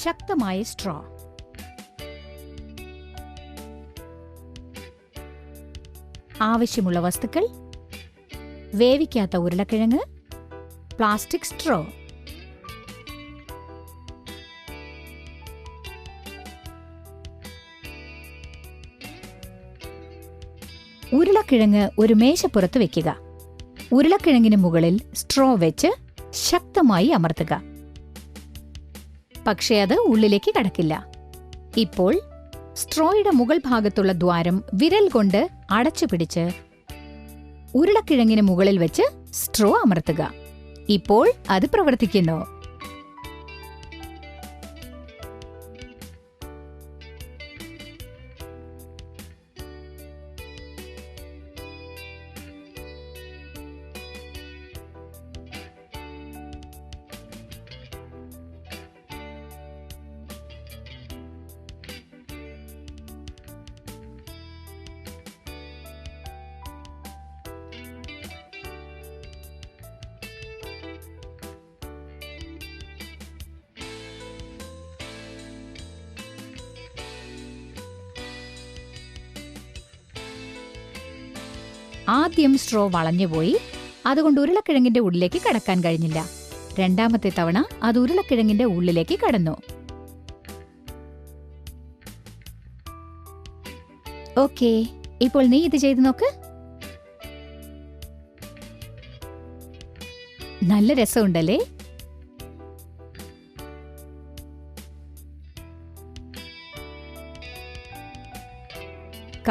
ശക്തമായ സ്ട്രോ. ആവശ്യമുള്ള വസ്തുക്കൾ: വേവിക്കാത്ത ഉരുളക്കിഴങ്ങ്, പ്ലാസ്റ്റിക് സ്ട്രോ. ഉരുളക്കിഴങ്ങ് ഒരു മേശപ്പുറത്ത് വെക്കുക. ഉരുളക്കിഴങ്ങിന് മുകളിൽ സ്ട്രോ വെച്ച് ശക്തമായി അമർത്തുക. പക്ഷേ അത് ഉള്ളിലേക്ക് കടക്കില്ല. ഇപ്പോൾ സ്ട്രോയുടെ മുകൾ ഭാഗത്തുള്ള ദ്വാരം വിരൽ കൊണ്ട് അടച്ചു പിടിച്ച് ഉരുളക്കിഴങ്ങിന് മുകളിൽ വെച്ച് സ്ട്രോ അമർത്തുക. ഇപ്പോൾ അത് പ്രവർത്തിക്കുന്നു. ആദ്യം സ്ട്രോ വളഞ്ഞുപോയി. അതുകൊണ്ട് ഉരുളക്കിഴങ്ങിന്റെ ഉള്ളിലേക്ക് കടക്കാൻ കഴിഞ്ഞില്ല. രണ്ടാമത്തെ തവണ അത് ഉരുളക്കിഴങ്ങിന്റെ ഉള്ളിലേക്ക് കടന്നു. ഓക്കേ, ഇപ്പോൾ നീ ഇത് ചെയ്തു നോക്ക്. നല്ല രസമുണ്ടല്ലേ?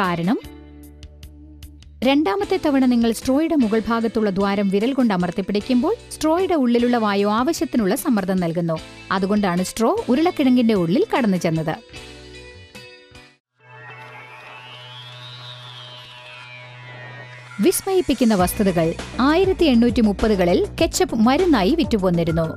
കാരണം രണ്ടാമത്തെ തവണ നിങ്ങൾ സ്ട്രോയുടെ മുകൾ ഭാഗത്തുള്ള ദ്വാരം വിരൽ കൊണ്ട് അമർത്തിപ്പിടിക്കുമ്പോൾ സ്ട്രോയുടെ ഉള്ളിലുള്ള വായു ആവശ്യത്തിനുള്ള സമ്മർദ്ദം നൽകുന്നു. അതുകൊണ്ടാണ് സ്ട്രോ ഉരുളക്കിഴങ്ങിന്റെ ഉള്ളിൽ കടന്നു ചെന്നത്. വിസ്മയിപ്പിക്കുന്ന വസ്തുതകൾ: 1830കളിൽ കെച്ചപ്പ് മരുന്നായി വിറ്റുപോന്നിരുന്നു.